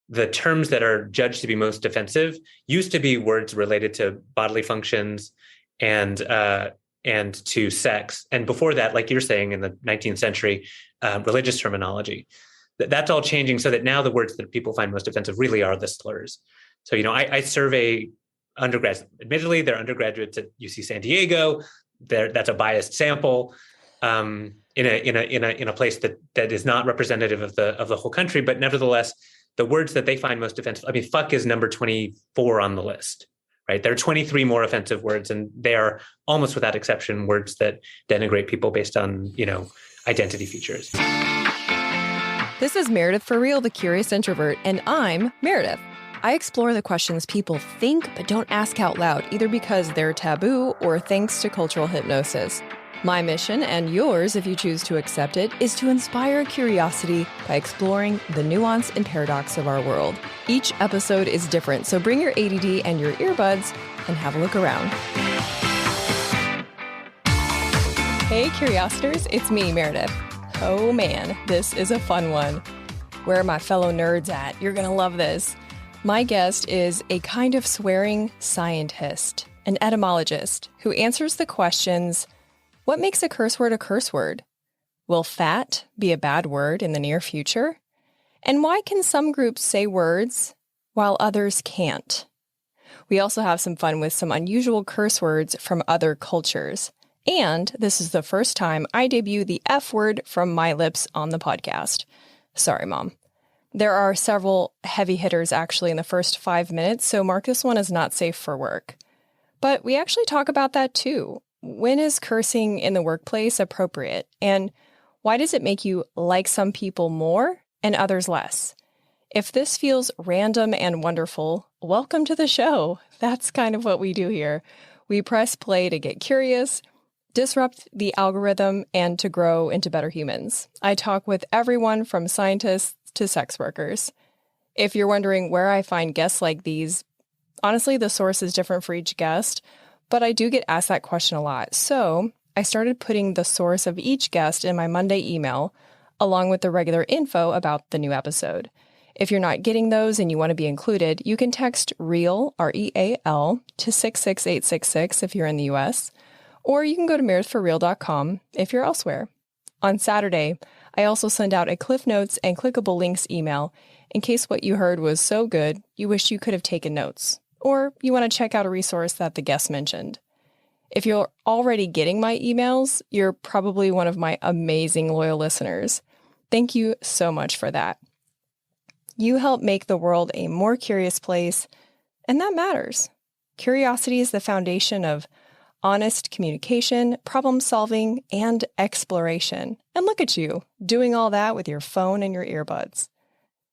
the terms that are judged to be most offensive used to be words related to bodily functions and to sex. And before that, like you're saying, in the 19th century, religious terminology. That's all changing so that now the words that people find most offensive really are the slurs. So, I survey undergrads. Admittedly, they're undergraduates at UC San Diego. That's a biased sample in a place that is not representative of the whole country. But nevertheless, the words that they find most offensive. I mean, fuck is number 24 on the list. Right. There are 23 more offensive words, and they are almost without exception words that denigrate people based on, identity features. This is Meredith for Real, the Curious Introvert, and I'm Meredith. I explore the questions people think but don't ask out loud, either because they're taboo or thanks to cultural hypnosis. My mission, and yours if you choose to accept it, is to inspire curiosity by exploring the nuance and paradox of our world. Each episode is different, so bring your ADD and your earbuds and have a look around. Hey, Curiositors, it's me, Meredith. Oh man, this is a fun one. Where are my fellow nerds at? You're gonna love this. My guest is a kind of swearing scientist, an etymologist, who answers the questions: what makes a curse word a curse word? Will fat be a bad word in the near future? And why can some groups say words while others can't? We also have some fun with some unusual curse words from other cultures. And this is the first time I debut the F word from my lips on the podcast. Sorry, Mom. There are several heavy hitters actually in the first 5 minutes, so mark this one as not safe for work. But we actually talk about that too. When is cursing in the workplace appropriate? And why does it make you like some people more and others less? If this feels random and wonderful, welcome to the show. That's kind of what we do here. We press play to get curious, disrupt the algorithm, and to grow into better humans. I talk with everyone from scientists to sex workers. If you're wondering where I find guests like these, honestly, the source is different for each guest, but I do get asked that question a lot. So I started putting the source of each guest in my Monday email, along with the regular info about the new episode. If you're not getting those and you want to be included, you can text REAL, REAL, to 66866 if you're in the US, or you can go to meredithforreal.com if you're elsewhere. On Saturday, I also send out a Cliff Notes and clickable links email in case what you heard was so good you wish you could have taken notes, or you want to check out a resource that the guest mentioned. If you're already getting my emails, you're probably one of my amazing loyal listeners. Thank you so much for that. You help make the world a more curious place, and that matters. Curiosity is the foundation of honest communication, problem solving, and exploration. And look at you, doing all that with your phone and your earbuds.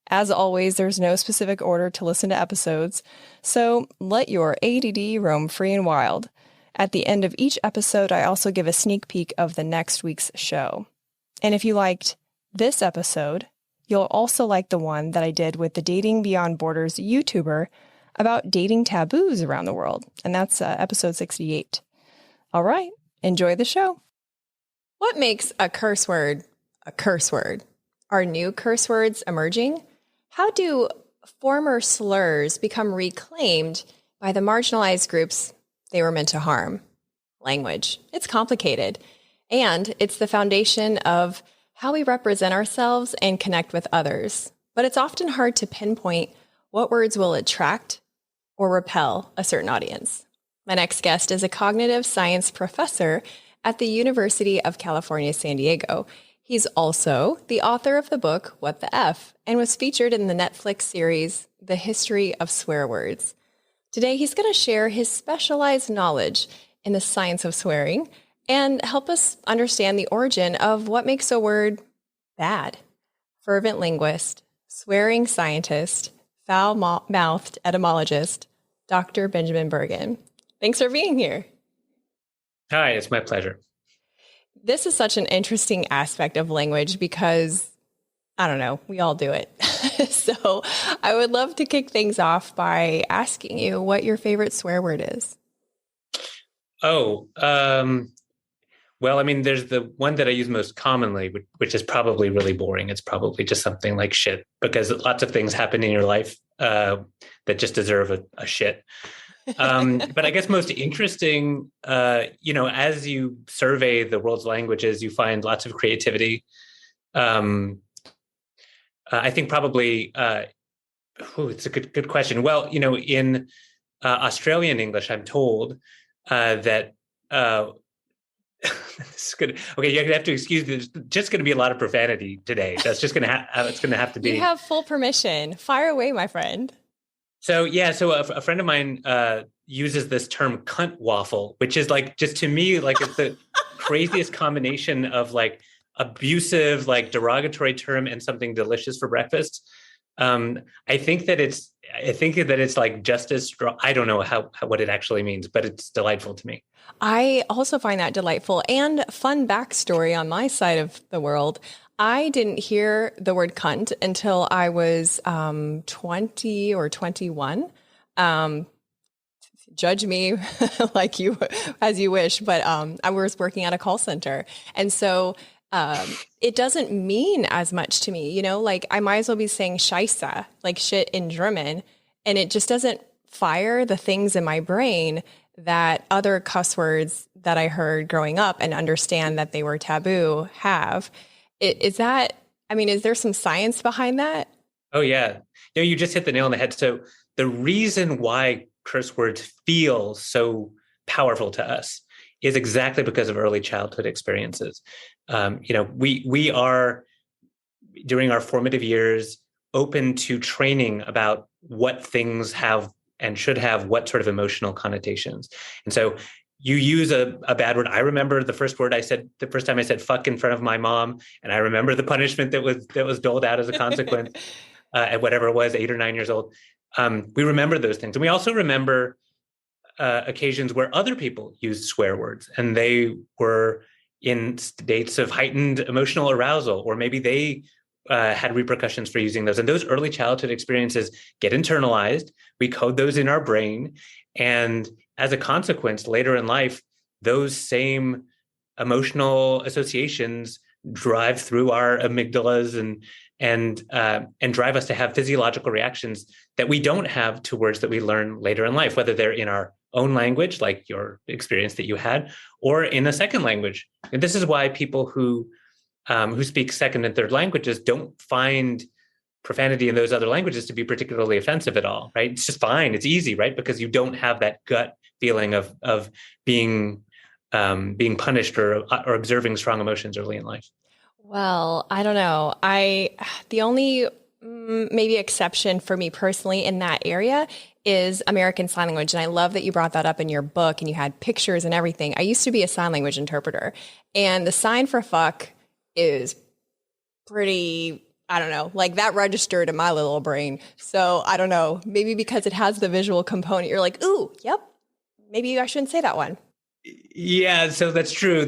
As always, there's no specific order to listen to episodes, so let your ADD roam free and wild. At the end of each episode, I also give a sneak peek of the next week's show. And if you liked this episode, you'll also like the one that I did with the Dating Beyond Borders YouTuber about dating taboos around the world, and that's episode 68. All right, enjoy the show. What makes a curse word a curse word? Are new curse words emerging? How do former slurs become reclaimed by the marginalized groups they were meant to harm? Language. It's complicated, and it's the foundation of how we represent ourselves and connect with others. But it's often hard to pinpoint what words will attract or repel a certain audience. My next guest is a cognitive science professor at the University of California, San Diego. He's also the author of the book, What the F, and was featured in the Netflix series, The History of Swear Words. Today, he's going to share his specialized knowledge in the science of swearing and help us understand the origin of what makes a word bad. Fervent linguist, swearing scientist, foul-mouthed etymologist, Dr. Benjamin Bergen. Thanks for being here. Hi, it's my pleasure. This is such an interesting aspect of language because, I don't know, we all do it. So I would love to kick things off by asking you what your favorite swear word is. Well, I mean, there's the one that I use most commonly, which is probably really boring. It's probably just something like shit, because lots of things happen in your life that just deserve a shit. But I guess most interesting, as you survey the world's languages, you find lots of creativity. Um, I think probably, it's a good question. Well, in Australian English, I'm told that this is good. Okay, you're gonna have to excuse me. There's just going to be a lot of profanity today. That's just going to it's going to have to be. You have full permission. Fire away, my friend. So yeah, so a friend of mine uses this term "cunt waffle," which is like, just to me, like, it's the craziest combination of like abusive, like derogatory term and something delicious for breakfast. I think that it's like just as strong. I don't know what it actually means, but it's delightful to me. I also find that delightful. And fun backstory on my side of the world. I didn't hear the word cunt until I was 20 or 21. Judge me like you as you wish, but I was working at a call center. And so it doesn't mean as much to me, like I might as well be saying Scheiße, like shit in German, and it just doesn't fire the things in my brain that other cuss words that I heard growing up and understand that they were taboo have. Is there some science behind that? Oh yeah. You just hit the nail on the head. So the reason why curse words feel so powerful to us is exactly because of early childhood experiences. We are, during our formative years, open to training about what things have and should have what sort of emotional connotations. And so you use a bad word. I remember the first time I said fuck in front of my mom, and I remember the punishment that was doled out as a consequence at whatever it was, 8 or 9 years old. We remember those things. And we also remember occasions where other people used swear words and they were in states of heightened emotional arousal, or maybe they had repercussions for using those. And those early childhood experiences get internalized. We code those in our brain. And as a consequence, later in life, those same emotional associations drive through our amygdalas and drive us to have physiological reactions that we don't have to words that we learn later in life, whether they're in our own language, like your experience that you had, or in a second language. And this is why people who speak second and third languages don't find profanity in those other languages to be particularly offensive at all, right? It's just fine. It's easy, right? Because you don't have that gut feeling of being punished or observing strong emotions early in life. Well, I don't know. The only maybe exception for me personally in that area is American Sign Language. And I love that you brought that up in your book and you had pictures and everything. I used to be a sign language interpreter, and the sign for fuck is pretty, I don't know, like that registered in my little brain. So I don't know, maybe because it has the visual component, you're like, ooh, yep, maybe I shouldn't say that one. Yeah, so that's true.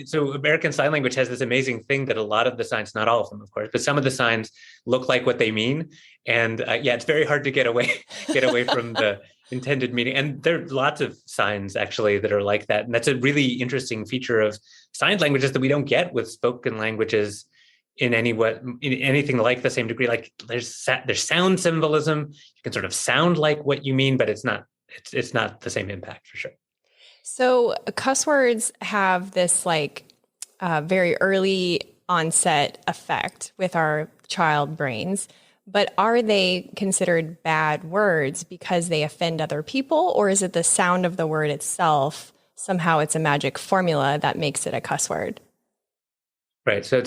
So American Sign Language has this amazing thing that a lot of the signs, not all of them, of course, but some of the signs look like what they mean. And it's very hard to get away from the intended meaning. And there are lots of signs actually that are like that. And that's a really interesting feature of sign languages that we don't get with spoken languages in anything like the same degree. Like there's sound symbolism. You can sort of sound like what you mean, but it's not the same impact for sure. So cuss words have this very early onset effect with our child brains, but are they considered bad words because they offend other people, or is it the sound of the word itself? Somehow it's a magic formula that makes it a cuss word. Right. So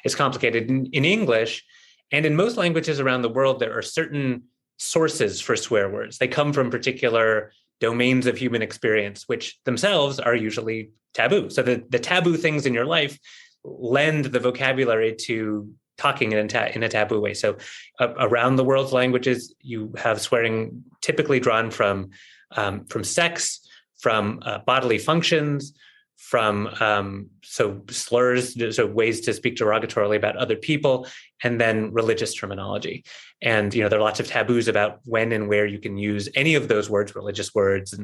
it's complicated. In English and in most languages around the world, there are certain sources for swear words. They come from particular domains of human experience, which themselves are usually taboo. So the taboo things in your life lend the vocabulary to talking in a taboo way. So around the world's languages, you have swearing typically drawn from sex, from bodily functions, from slurs, so ways to speak derogatorily about other people, and then religious terminology. And there are lots of taboos about when and where you can use any of those words, religious words,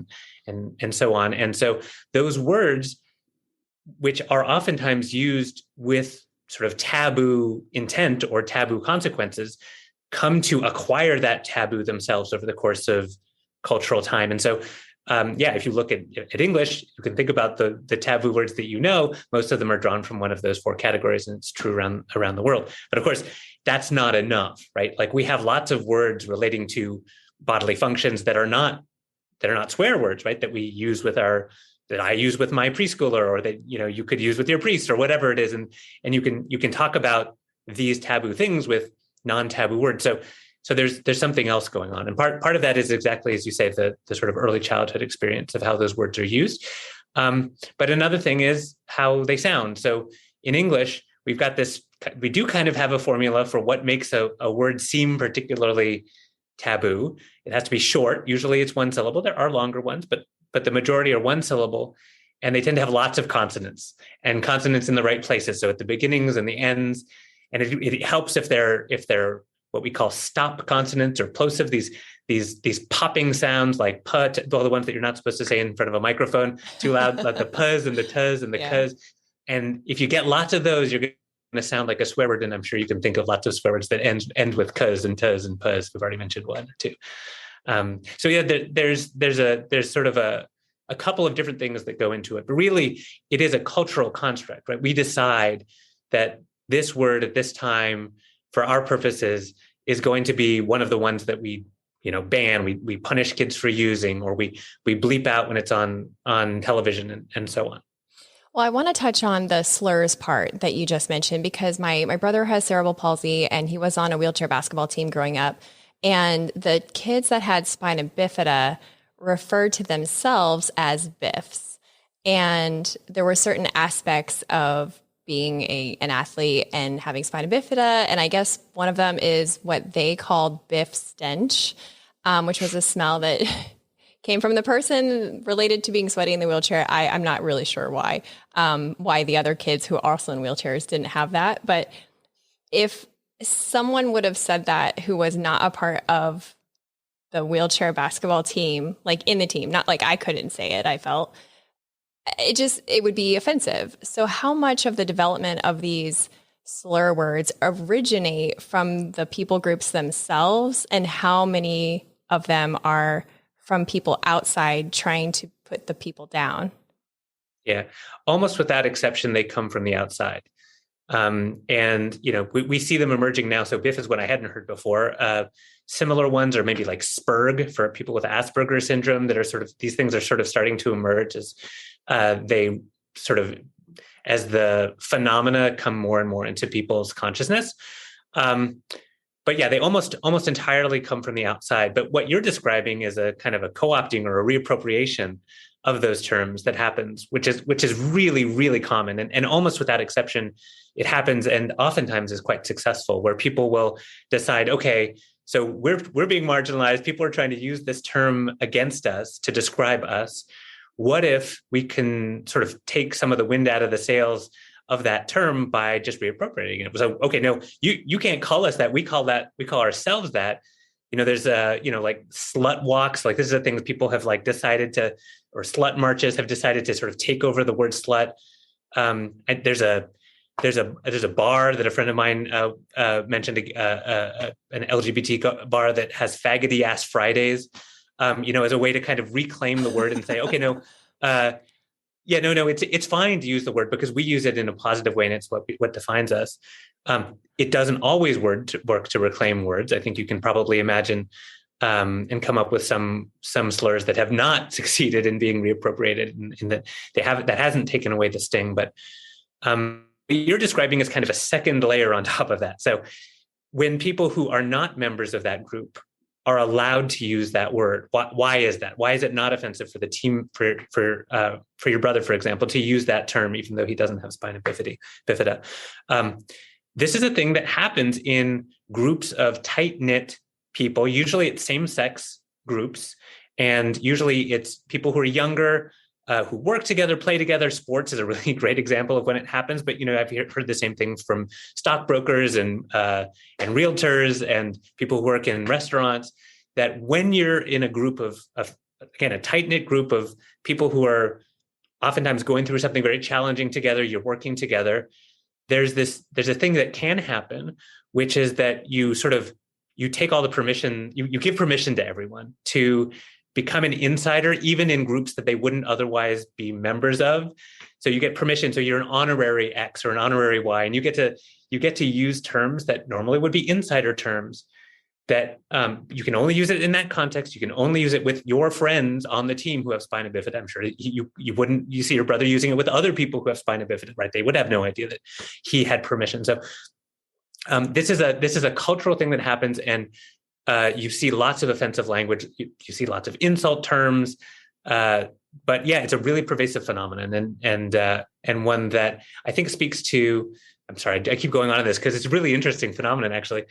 and so on. And so those words which are oftentimes used with sort of taboo intent or taboo consequences, come to acquire that taboo themselves over the course of cultural time. And so, if you look at English, you can think about the taboo words that you know. Most of them are drawn from one of those four categories, and it's true around the world. But of course, that's not enough, right? Like we have lots of words relating to bodily functions that are not swear words, right? That we use that I use with my preschooler, or that you could use with your priest, or whatever it is, and you can talk about these taboo things with non-taboo words. So there's something else going on, and part of that is exactly as you say, the sort of early childhood experience of how those words are used. But another thing is how they sound. So in English, we do kind of have a formula for what makes a word seem particularly taboo. It has to be short. Usually it's one syllable. There are longer ones, but the majority are one syllable, and they tend to have lots of consonants and consonants in the right places. So at the beginnings and the ends, and it helps if they're what we call stop consonants or plosive, these popping sounds like put, all the ones that you're not supposed to say in front of a microphone too loud, like the puz and the tuz and the cuz. And if you get lots of those, you're going to sound like a swear word. And I'm sure you can think of lots of swear words that end with cuz and tuz and puz. We've already mentioned one or two. There's sort of a couple of different things that go into it, but really it is a cultural construct, right? We decide that this word at this time, for our purposes, is going to be one of the ones that we ban, we punish kids for using, or we bleep out when it's on television and so on. Well, I want to touch on the slurs part that you just mentioned, because my brother has cerebral palsy, and he was on a wheelchair basketball team growing up. And the kids that had spina bifida referred to themselves as biffs. And there were certain aspects of being an athlete and having spina bifida. And I guess one of them is what they called biff stench, which was a smell that came from the person related to being sweaty in the wheelchair. I'm not really sure why the other kids who are also in wheelchairs didn't have that. But if someone would have said that who was not a part of the wheelchair basketball team, like in the team, not like I couldn't say it, I felt it would be offensive. So how much of the development of these slur words originate from the people groups themselves, and how many of them are from people outside trying to put the people down? Yeah, almost without exception, they come from the outside. We see them emerging now. So biff is one I hadn't heard before. Similar ones are maybe like spurg for people with Asperger's syndrome, that are these things are sort of starting to emerge as as the phenomena come more and more into people's consciousness. But yeah, they almost entirely come from the outside. But what you're describing is a kind of a co-opting or a reappropriation of those terms that happens, which is really, really common. And almost without exception, it happens, and oftentimes is quite successful, where people will decide, okay, so we're being marginalized. People are trying to use this term against us to describe us. What if we can sort of take some of the wind out of the sails of that term by just reappropriating it? So, okay, no, you can't call us that. We call ourselves that. There's like slut walks, like this is a thing that people have like decided to, or slut marches have decided to sort of take over the word slut. And there's a bar that a friend of mine mentioned, an LGBT bar that has faggoty ass Fridays, as a way to kind of reclaim the word and say, okay, no, it's fine to use the word because we use it in a positive way, and it's what defines us. It doesn't always work to reclaim words. I think you can probably imagine and come up with some slurs that have not succeeded in being reappropriated, and that that hasn't taken away the sting. But you're describing as kind of a second layer on top of that. So when people who are not members of that group are allowed to use that word, why is that? Why is it not offensive for the team, for your brother, for example, to use that term, even though he doesn't have spina bifida? This is a thing that happens in groups of tight-knit people. Usually it's same-sex groups, and usually it's people who are younger, who work together, play together. Sports is a really great example of when it happens. But I've heard the same thing from stockbrokers and realtors and people who work in restaurants. That when you're in a group of again, a tight knit group of people who are oftentimes going through something very challenging together, you're working together, there's a thing that can happen, which is that you take all the permission, you give permission to everyone to become an insider, even in groups that they wouldn't otherwise be members of. So you get permission. So you're an honorary X or an honorary Y, and you get to use terms that normally would be insider terms that you can only use it in that context. You can only use it with your friends on the team who have spina bifida. I'm sure you see your brother using it with other people who have spina bifida, right? They would have no idea that he had permission. So this is a cultural thing that happens, and you see lots of offensive language. You see lots of insult terms, but yeah, it's a really pervasive phenomenon, and one that I think speaks to. I'm sorry, I keep going on to this because it's a really interesting phenomenon, actually.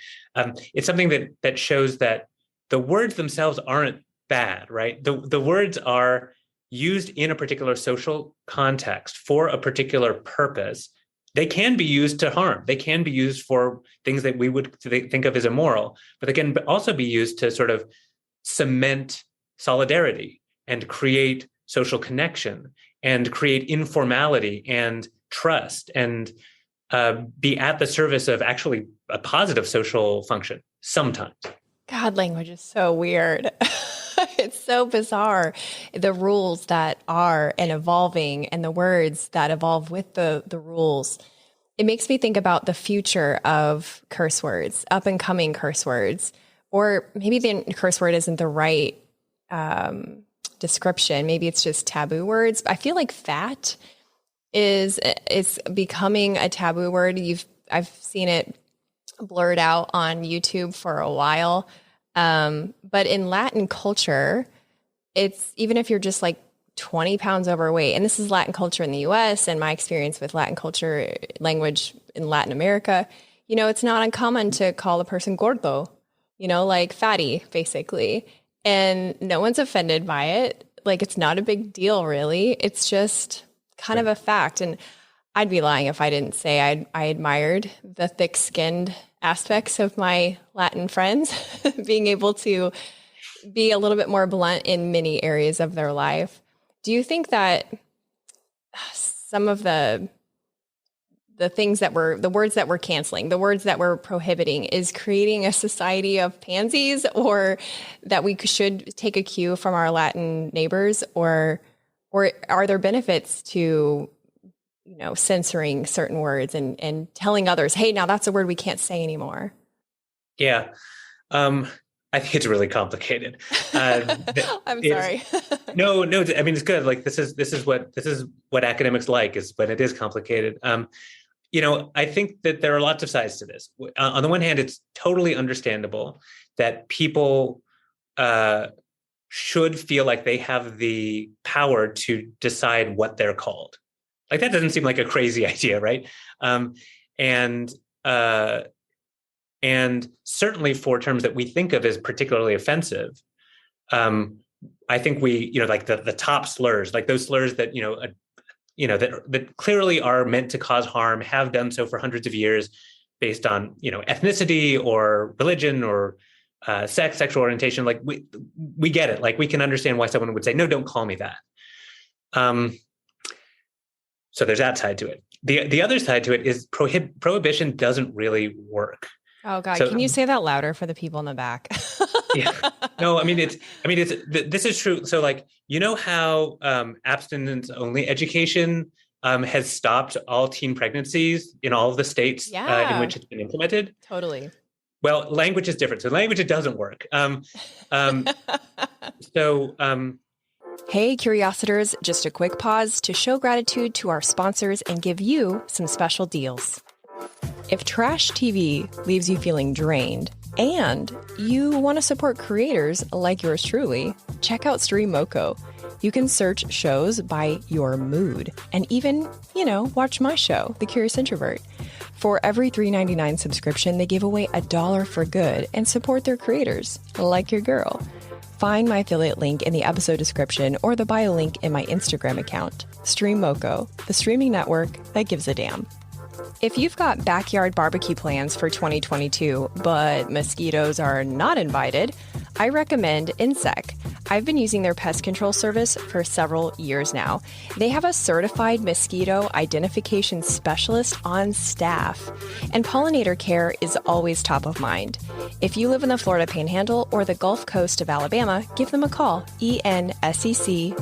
It's something that shows that the words themselves aren't bad, right? The words are used in a particular social context for a particular purpose. They can be used to harm. They can be used for things that we would think of as immoral, but they can also be used to sort of cement solidarity and create social connection and create informality and trust and be at the service of actually a positive social function sometimes. God, language is so weird. It's so bizarre. The rules that are and evolving and the words that evolve with the rules. It makes me think about the future of curse words, up and coming curse words, or maybe the curse word isn't the right description. Maybe it's just taboo words. I feel like fat is becoming a taboo word. I've seen it blurred out on YouTube for a while. But in Latin culture, it's even if you're just like 20 pounds overweight, and this is Latin culture in the US and my experience with Latin culture language in Latin America, it's not uncommon to call a person gordo, like fatty, basically. And no one's offended by it. Like, it's not a big deal, really. It's just kind of a fact. And I'd be lying if I didn't say I admired the thick-skinned aspects of my Latin friends, being able to be a little bit more blunt in many areas of their life. Do you think that some of the things the words that we're canceling, the words that we're prohibiting is creating a society of pansies, or that we should take a cue from our Latin neighbors, or are there benefits to, censoring certain words and telling others, hey, now that's a word we can't say anymore? Yeah. I think it's really complicated. I'm sorry. No. I mean, it's good. Like this is what academics like, is when it is complicated. I think that there are lots of sides to this. On the one hand, it's totally understandable that people should feel like they have the power to decide what they're called. Like, that doesn't seem like a crazy idea, right? And certainly for terms that we think of as particularly offensive, I think we, like the top slurs, like those slurs that, that clearly are meant to cause harm, have done so for hundreds of years based on, ethnicity or religion or sex, sexual orientation. Like we get it. Like, we can understand why someone would say, no, don't call me that. So there's that side to it. The other side to it is prohibition doesn't really work. Oh God, can you say that louder for the people in the back? Yeah. No, this is true. So like, how abstinence only education has stopped all teen pregnancies in all of the states in which it's been implemented? Totally. Well, language is different. So language, it doesn't work. Hey, Curiositors, just a quick pause to show gratitude to our sponsors and give you some special deals. If trash TV leaves you feeling drained and you want to support creators like yours truly, check out Stream Moco. You can search shows by your mood and even, watch my show, The Curious Introvert. For every $3.99 subscription, they give away $1 for good and support their creators, like your girl. Find my affiliate link in the episode description or the bio link in my Instagram account. Stream Moco, the streaming network that gives a damn. If you've got backyard barbecue plans for 2022, but mosquitoes are not invited, I recommend Insect, I've been using their pest control service for several years now. They have a certified mosquito identification specialist on staff, and pollinator care is always top of mind. If you live in the Florida Panhandle or the Gulf Coast of Alabama, give them a call, ensec.net.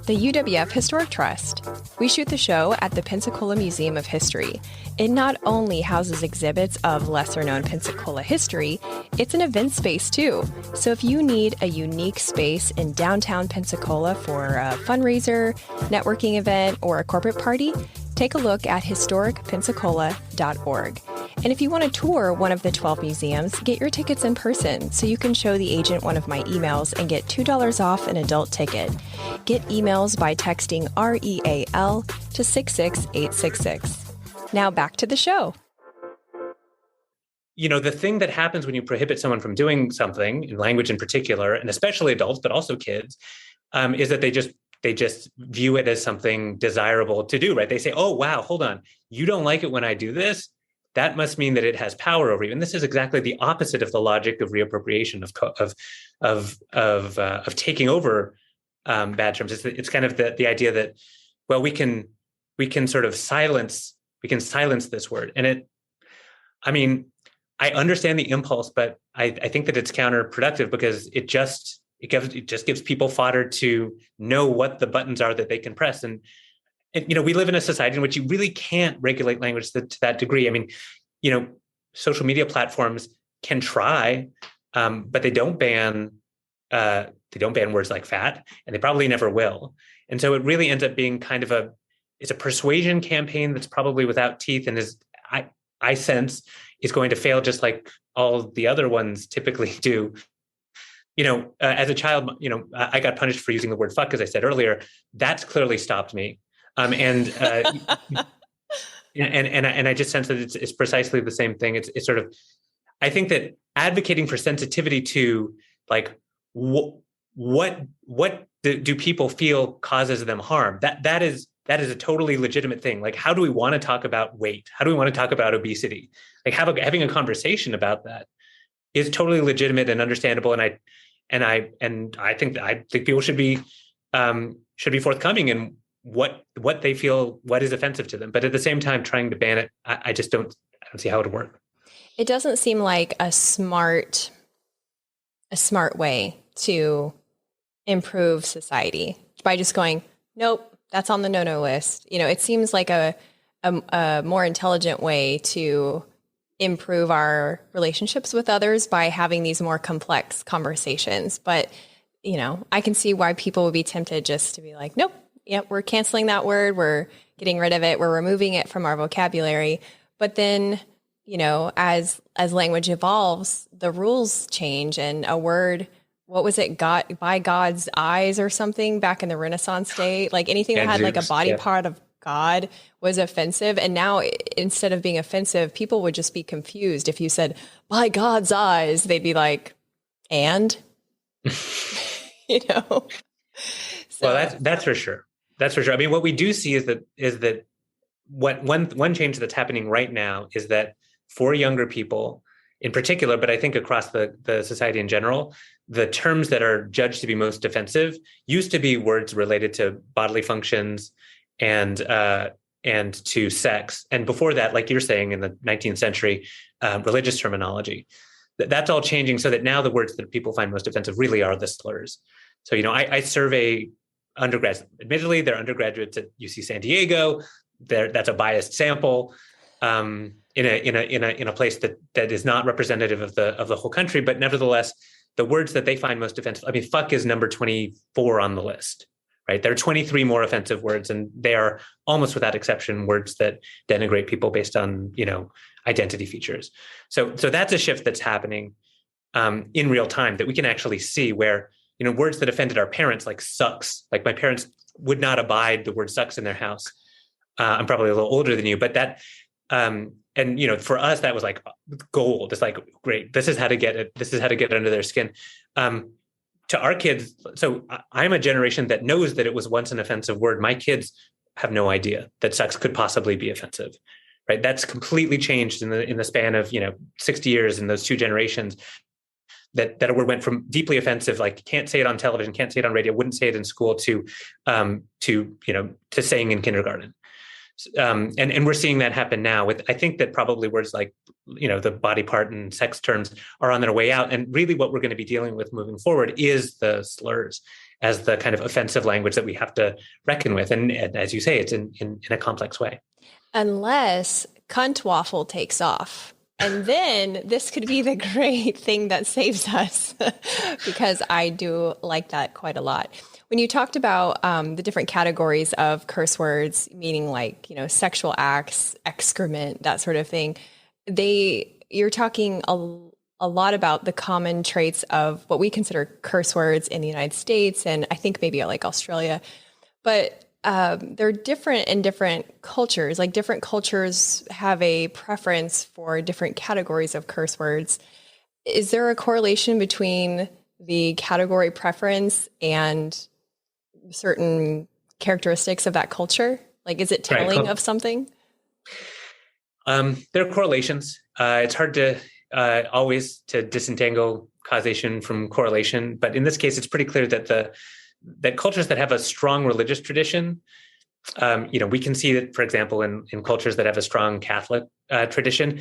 The UWF Historic Trust. We shoot the show at the Pensacola Museum of History. It not only houses exhibits of lesser-known Pensacola history, it's an event space too. So if you need a unique space in downtown Pensacola for a fundraiser, networking event, or a corporate party, take a look at historicpensacola.org. And if you want to tour one of the 12 museums, get your tickets in person so you can show the agent one of my emails and get $2 off an adult ticket. Get emails by texting REAL to 66866. Now back to the show. You know, the thing that happens when you prohibit someone from doing something, in language in particular, and especially adults, but also kids, is that they just view it as something desirable to do, right? They say, oh, wow, hold on. You don't like it when I do this? That must mean that it has power over you. And this is exactly the opposite of the logic of reappropriation, of taking over bad terms. It's kind of the idea that, well, we can sort of silence this word. And I understand the impulse, but I think that it's counterproductive because it just gives people fodder to know what the buttons are that they can press. And we live in a society in which you really can't regulate language to that degree. I mean, social media platforms can try, but they don't ban words like fat, and they probably never will. And so it really ends up being kind of it's a persuasion campaign that's probably without teeth, and I sense is going to fail just like all the other ones typically do. As a child, I got punished for using the word fuck, as I said earlier. That's clearly stopped me. And I just sense that it's precisely the same thing. It's sort of, I think that advocating for sensitivity to like what do people feel causes them harm? That is a totally legitimate thing. Like, how do we want to talk about weight? How do we want to talk about obesity? Like having a conversation about that is totally legitimate and understandable. And I think people should be forthcoming in what they feel, what is offensive to them. But at the same time, trying to ban it, I don't see how it would work. It doesn't seem like a smart way to improve society by just going, nope, that's on the no-no list. It seems like a more intelligent way to improve our relationships with others by having these more complex conversations. But, I can see why people would be tempted just to be like, nope, yep, we're canceling that word. We're getting rid of it. We're removing it from our vocabulary. But then, as language evolves, the rules change, and a word, what was it? God, by God's eyes or something back in the Renaissance day, like anything that had like a body part of God was offensive. And now instead of being offensive, people would just be confused. If you said by God's eyes, they'd be like, and, So, well, that's for sure. That's for sure. I mean, what we do see is that one change that's happening right now is that for younger people in particular, but I think across the society in general, the terms that are judged to be most offensive used to be words related to bodily functions and to sex. And before that, like you're saying, in the 19th century, religious terminology. That's all changing so that now the words that people find most offensive really are the slurs. So, I survey undergrads. Admittedly, they're undergraduates at UC San Diego. That's a biased sample in a place that is not representative of the whole country. But nevertheless, the words that they find most offensive. I mean, fuck is number 24 on the list, right? There are 23 more offensive words, and they are almost without exception words that denigrate people based on identity features. So that's a shift that's happening in real time that we can actually see where. Words that offended our parents, like sucks. Like my parents would not abide the word sucks in their house. I'm probably a little older than you, but that, for us, that was like gold. It's like, great, this is how to get it. This is how to get under their skin. To our kids, so I'm a generation that knows that it was once an offensive word. My kids have no idea that sucks could possibly be offensive, right? That's completely changed in the span of, 60 years in those two generations. that a word went from deeply offensive, like can't say it on television, can't say it on radio, wouldn't say it in school, to saying in kindergarten. And we're seeing that happen now with, I think that probably words like, the body part and sex terms are on their way out. And really what we're going to be dealing with moving forward is the slurs as the kind of offensive language that we have to reckon with. And as you say, it's in a complex way. Unless cunt waffle takes off. And then this could be the great thing that saves us, because I do like that quite a lot. When you talked about the different categories of curse words, meaning like, sexual acts, excrement, that sort of thing, you're talking a lot about the common traits of what we consider curse words in the United States, and I think maybe like Australia. But they're different in different cultures. Like different cultures have a preference for different categories of curse words. Is there a correlation between the category preference and certain characteristics of that culture? Like, is it telling of something? There are correlations. It's hard to always to disentangle causation from correlation, but in this case, it's pretty clear that cultures that have a strong religious tradition, we can see that, for example, in cultures that have a strong Catholic tradition,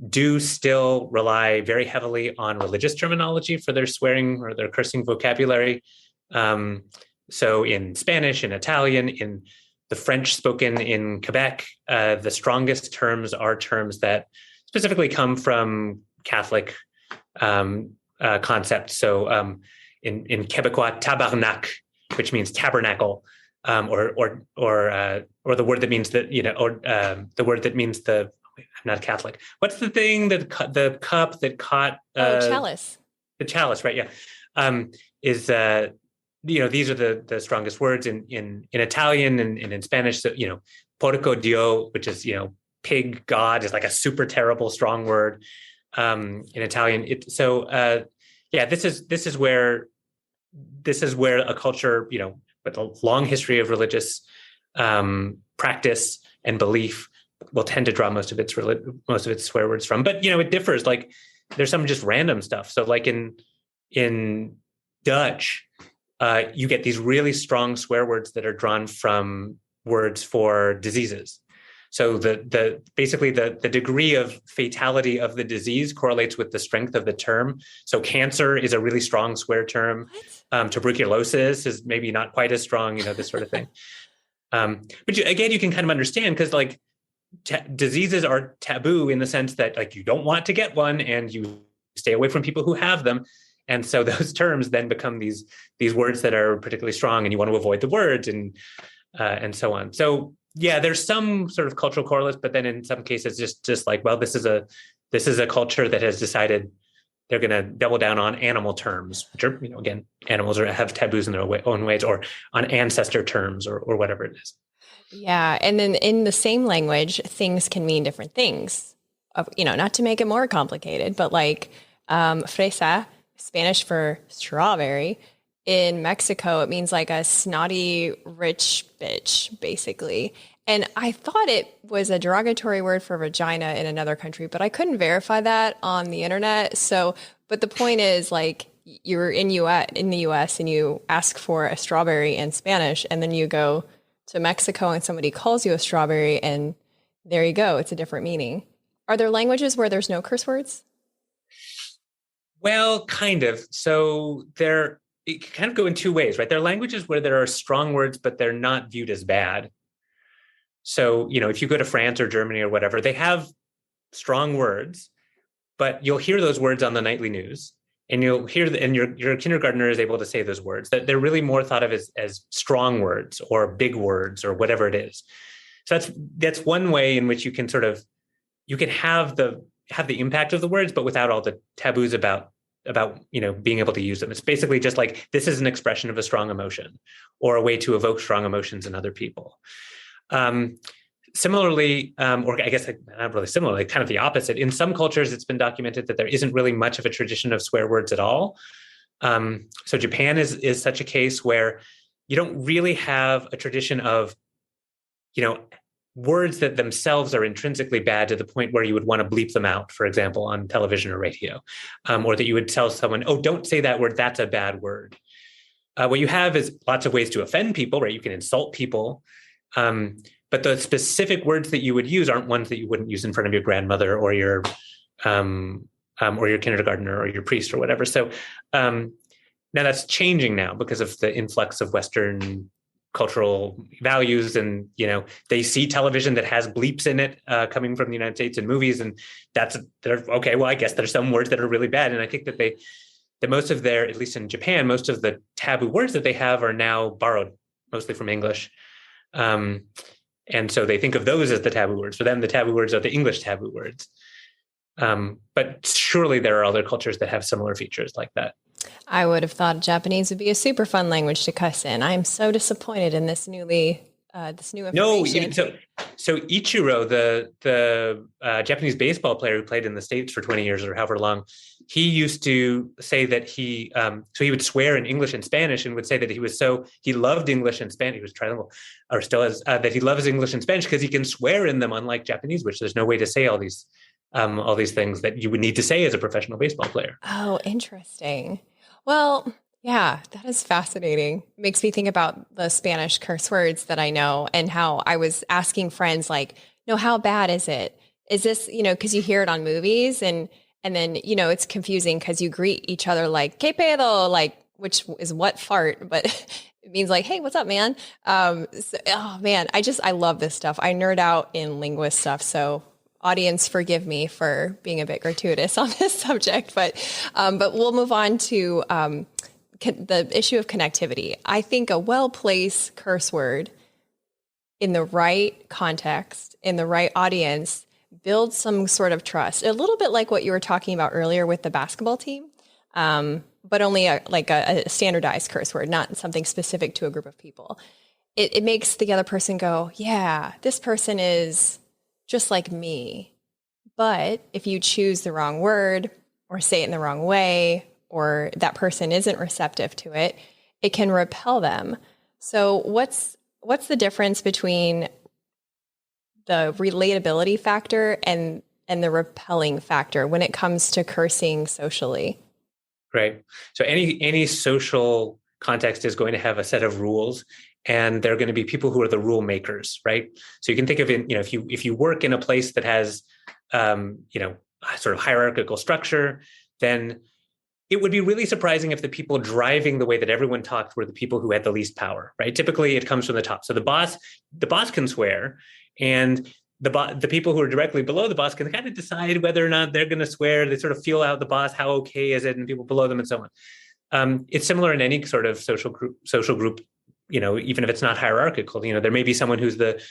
do still rely very heavily on religious terminology for their swearing or their cursing vocabulary. So in Spanish, in Italian, in the French spoken in Quebec, the strongest terms are terms that specifically come from Catholic concepts. So in Quebecois, tabarnak, which means tabernacle, or the word that means that, the word that means the, I'm not Catholic. What's the thing that the cup that caught? Chalice. The chalice, right? Yeah. These are the strongest words in Italian and in Spanish. So, porco dio, which is, pig God, is like a super terrible strong word in Italian. This is where a culture, with a long history of religious practice and belief, will tend to draw most of its swear words from. But it differs. Like there's some just random stuff. So like in Dutch, you get these really strong swear words that are drawn from words for diseases. So basically the degree of fatality of the disease correlates with the strength of the term. So cancer is a really strong swear term. Tuberculosis is maybe not quite as strong, this sort of thing. But you can kind of understand, because like diseases are taboo in the sense that like you don't want to get one and you stay away from people who have them. And so those terms then become these words that are particularly strong, and you want to avoid the words and so on. So yeah, there's some sort of cultural correlates, but then in some cases, just like, well, this is a culture that has decided they're going to double down on animal terms, which are, again, animals have taboos in their own ways, or on ancestor terms or whatever it is. Yeah. And then in the same language, things can mean different things, not to make it more complicated, but like fresa, Spanish for strawberry. In Mexico, it means like a snotty, rich bitch, basically. And I thought it was a derogatory word for vagina in another country, but I couldn't verify that on the internet. So, but the point is, like, you're in the US and you ask for a strawberry in Spanish, and then you go to Mexico and somebody calls you a strawberry, and there you go. It's a different meaning. Are there languages where there's no curse words? Well, kind of. So it can kind of go in two ways, right? There are languages where there are strong words, but they're not viewed as bad. So, if you go to France or Germany or whatever, they have strong words, but you'll hear those words on the nightly news, and you'll hear and your kindergartner is able to say those words, that they're really more thought of as strong words or big words or whatever it is. So that's one way in which you can have the impact of the words, but without all the taboos about being able to use them. It's basically just like, this is an expression of a strong emotion or a way to evoke strong emotions in other people. Similarly, or I guess not really similarly, kind of the opposite. In some cultures, it's been documented that there isn't really much of a tradition of swear words at all. So Japan is such a case where you don't really have a tradition of, words that themselves are intrinsically bad to the point where you would want to bleep them out, for example, on television or radio, or that you would tell someone, oh, don't say that word, that's a bad word. What you have is lots of ways to offend people, right? You can insult people. But the specific words that you would use aren't ones that you wouldn't use in front of your grandmother or your kindergartner or your priest or whatever. So now that's changing now because of the influx of Western cultural values, and they see television that has bleeps in it coming from the United States in movies, and they're okay. Well, I guess there's some words that are really bad, and I think that most of their, at least in Japan, most of the taboo words that they have are now borrowed mostly from English. And so they think of those as the taboo words. For them, the taboo words are the English taboo words. But surely there are other cultures that have similar features like that. I would have thought Japanese would be a super fun language to cuss in. I'm so disappointed in this new information. No, so Ichiro, the Japanese baseball player who played in the States for 20 years or however long, he used to say that he would swear in English and Spanish and would say that he loved English and Spanish. He was trilingual, or still is, that he loves English and Spanish because he can swear in them, unlike Japanese, which there's no way to say all these things that you would need to say as a professional baseball player. Oh, interesting. Well, yeah, that is fascinating. Makes me think about the Spanish curse words that I know and how I was asking friends, like, no, how bad is it? Is this, because you hear it on movies and then, it's confusing because you greet each other like, ¿qué pedo? Like, which is what fart, but it means like, hey, what's up, man? Oh man, I love this stuff. I nerd out in linguist stuff. So audience, forgive me for being a bit gratuitous on this subject, but we'll move on to the issue of connectivity. I think a well-placed curse word in the right context, in the right audience, builds some sort of trust. A little bit like what you were talking about earlier with the basketball team, but only a standardized curse word, not something specific to a group of people. It makes the other person go, yeah, this person is just like me. But if you choose the wrong word or say it in the wrong way, or that person isn't receptive to it, it can repel them. So what's the difference between the relatability factor and the repelling factor when it comes to cursing socially? Right. So any social context is going to have a set of rules, and there are going to be people who are the rule makers, right? So you can think of it, if you work in a place that has, sort of hierarchical structure, then it would be really surprising if the people driving the way that everyone talked were the people who had the least power, right? Typically, it comes from the top. So the boss can swear, and the people who are directly below the boss can kind of decide whether or not they're going to swear. They sort of feel out the boss, how okay is it, and people below them, and so on. It's similar in any sort of social group. Even if it's not hierarchical, there may be someone who's the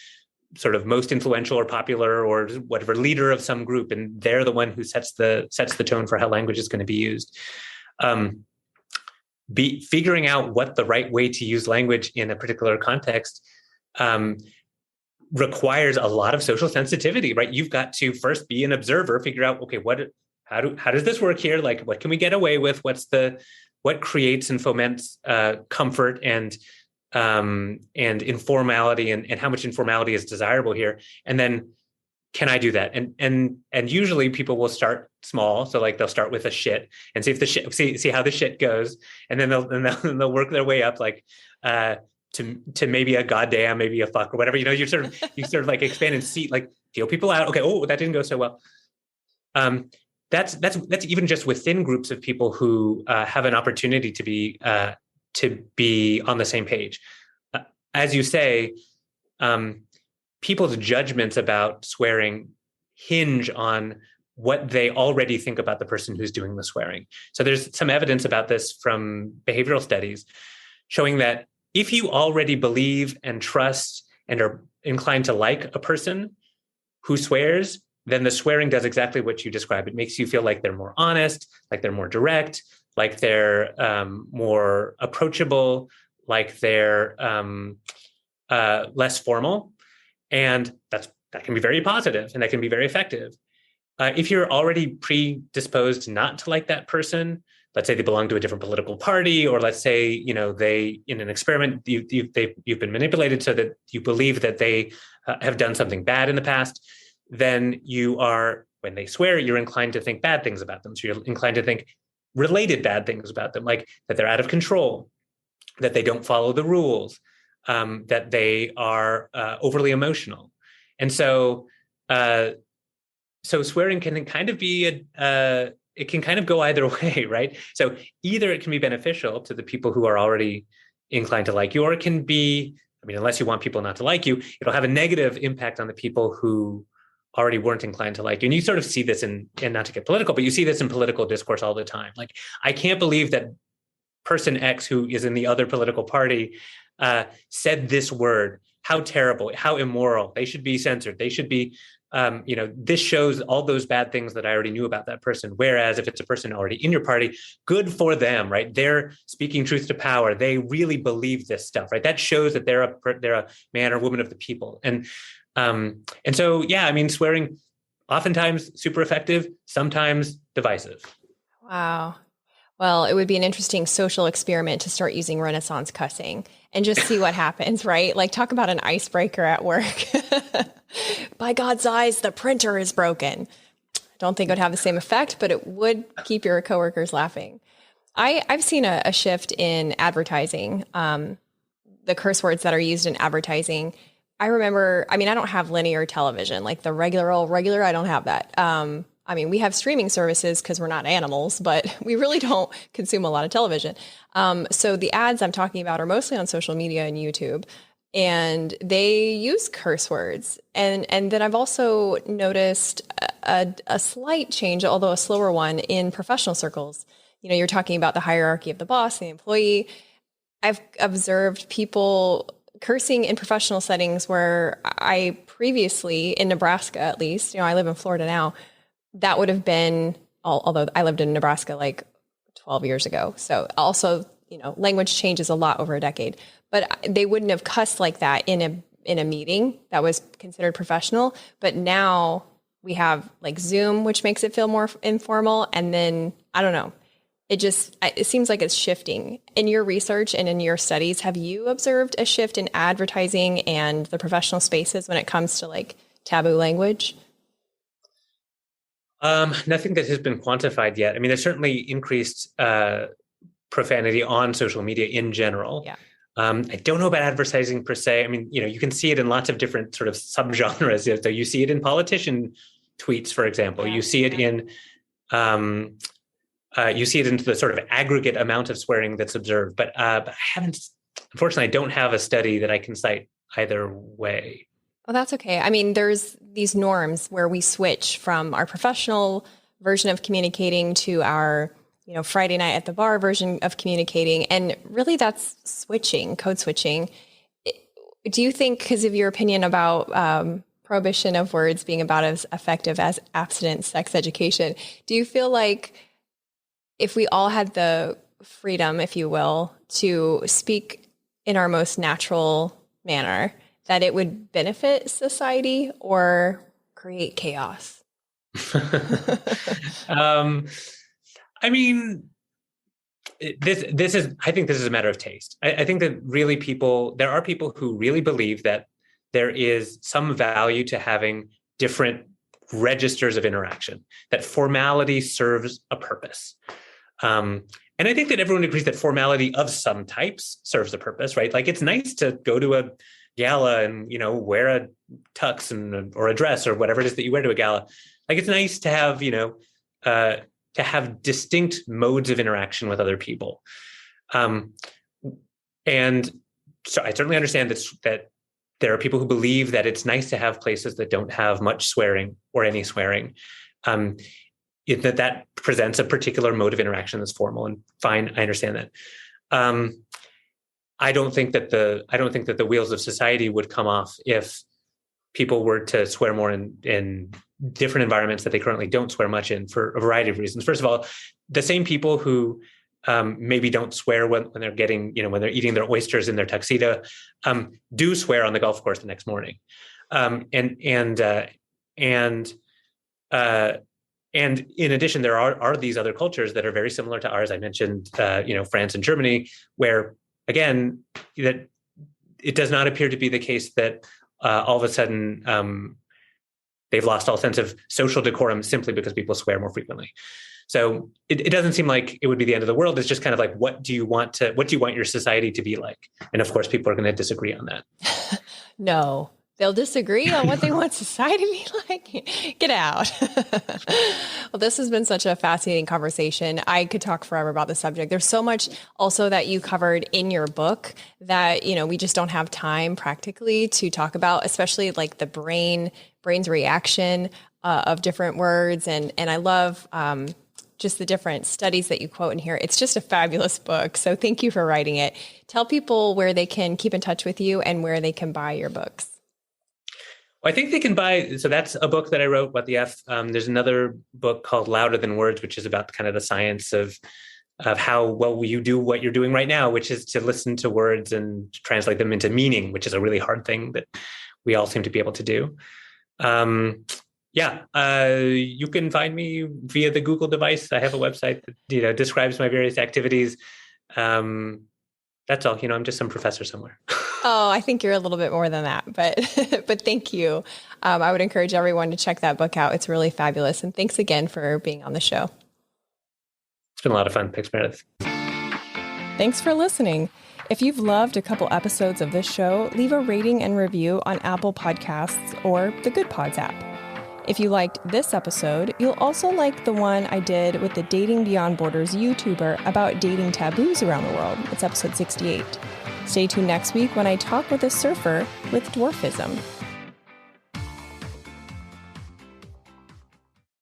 sort of most influential or popular or whatever leader of some group, and they're the one who sets the tone for how language is going to be used. Figuring out what the right way to use language in a particular context requires a lot of social sensitivity, right? You've got to first be an observer, figure out, okay, how does this work here? Like, what can we get away with? What creates and foments comfort and informality, and how much informality is desirable here? And then, can I do that? And usually people will start small. So like they'll start with a shit and see if the shit, see how the shit goes. And then they'll work their way up, like, to maybe a goddamn, maybe a fuck or whatever, you sort of like expand and see, like, feel people out. Okay. Oh, that didn't go so well. That's even just within groups of people who have an opportunity to be on the same page. As you say, people's judgments about swearing hinge on what they already think about the person who's doing the swearing. So there's some evidence about this from behavioral studies showing that if you already believe and trust and are inclined to like a person who swears, then the swearing does exactly what you described. It makes you feel like they're more honest, like they're more direct, like they're more approachable, like they're less formal. And that can be very positive, and that can be very effective. If you're already predisposed not to like that person, let's say they belong to a different political party, or let's say, they, in an experiment, you've been manipulated so that you believe that they have done something bad in the past, then when they swear, you're inclined to think bad things about them. So you're inclined to think related bad things about them, like that they're out of control, that they don't follow the rules, that they are overly emotional. And so swearing can kind of be it can kind of go either way, right? So either it can be beneficial to the people who are already inclined to like you, or it can be, unless you want people not to like you, it'll have a negative impact on the people who already weren't inclined to like you. And you sort of see this and not to get political, but you see this in political discourse all the time. Like, I can't believe that person X, who is in the other political party, said this word. How terrible, how immoral. They should be censored. They should be, this shows all those bad things that I already knew about that person. Whereas if it's a person already in your party, good for them, right? They're speaking truth to power. They really believe this stuff, right? That shows that they're a man or woman of the people. And so, swearing, oftentimes super effective, sometimes divisive. Wow. Well, it would be an interesting social experiment to start using Renaissance cussing and just see what happens, right? Like, talk about an icebreaker at work. By God's eyes, the printer is broken. I don't think it would have the same effect, but it would keep your coworkers laughing. I've seen a shift in advertising, the curse words that are used in advertising. I remember, I don't have linear television, like the regular, I don't have that. We have streaming services because we're not animals, but we really don't consume a lot of television. So the ads I'm talking about are mostly on social media and YouTube, and they use curse words. And then I've also noticed a slight change, although a slower one, in professional circles. You're talking about the hierarchy of the boss, the employee. I've observed people cursing in professional settings where I previously, in Nebraska at least, I live in Florida now, that would have been, although I lived in Nebraska like 12 years ago. So also, language changes a lot over a decade, but they wouldn't have cussed like that in a meeting that was considered professional. But now we have like Zoom, which makes it feel more informal. And then, I don't know, it seems like it's shifting. In your research and in your studies, have you observed a shift in advertising and the professional spaces when it comes to like taboo language? Nothing that has been quantified yet. There's certainly increased profanity on social media in general. Yeah. I don't know about advertising per se. You can see it in lots of different sort of subgenres. So you see it in politician tweets, for example. You see it in the sort of aggregate amount of swearing that's observed. But I haven't. Unfortunately, I don't have a study that I can cite either way. Oh, that's okay. There's these norms where we switch from our professional version of communicating to our, Friday night at the bar version of communicating. And really that's code switching. Do you think, because of your opinion about prohibition of words being about as effective as abstinent sex education, do you feel like if we all had the freedom, if you will, to speak in our most natural manner, that it would benefit society or create chaos? I think this is a matter of taste. I think that really there are people who really believe that there is some value to having different registers of interaction, that formality serves a purpose. And I think that everyone agrees that formality of some types serves a purpose, right? Like, it's nice to go to a gala and, wear a tux or a dress or whatever it is that you wear to a gala. Like, it's nice to have, to have distinct modes of interaction with other people. And so I certainly understand that there are people who believe that it's nice to have places that don't have much swearing or any swearing. That presents a particular mode of interaction that's formal, and fine, I understand that. I don't think that the wheels of society would come off if people were to swear more in different environments that they currently don't swear much in, for a variety of reasons. First of all, the same people who maybe don't swear when they're when they're eating their oysters in their tuxedo, do swear on the golf course the next morning. And in addition, there are these other cultures that are very similar to ours. I mentioned, France and Germany, where, again, that it does not appear to be the case that all of a sudden they've lost all sense of social decorum simply because people swear more frequently. So it doesn't seem like it would be the end of the world. It's just kind of like, what do you want your society to be like? And of course, people are going to disagree on that. No, they'll disagree on what they want society to be like. Get out. Well, this has been such a fascinating conversation. I could talk forever about the subject. There's so much also that you covered in your book that, we just don't have time practically to talk about, especially like the brain's reaction of different words. And I love just the different studies that you quote in here. It's just a fabulous book. So thank you for writing it. Tell people where they can keep in touch with you and where they can buy your books. Well, I think they can buy, so that's a book that I wrote, What the F. There's another book called Louder Than Words, which is about kind of the science of how well you do what you're doing right now, which is to listen to words and translate them into meaning, which is a really hard thing that we all seem to be able to do. You can find me via the Google device. I have a website that describes my various activities. That's all. I'm just some professor somewhere. Oh, I think you're a little bit more than that, but thank you. I would encourage everyone to check that book out. It's really fabulous. And thanks again for being on the show. It's been a lot of fun. Thanks, Meredith. Thanks for listening. If you've loved a couple episodes of this show, leave a rating and review on Apple Podcasts or the Good Pods app. If you liked this episode, you'll also like the one I did with the Dating Beyond Borders YouTuber about dating taboos around the world. It's episode 68. Stay tuned next week when I talk with a surfer with dwarfism.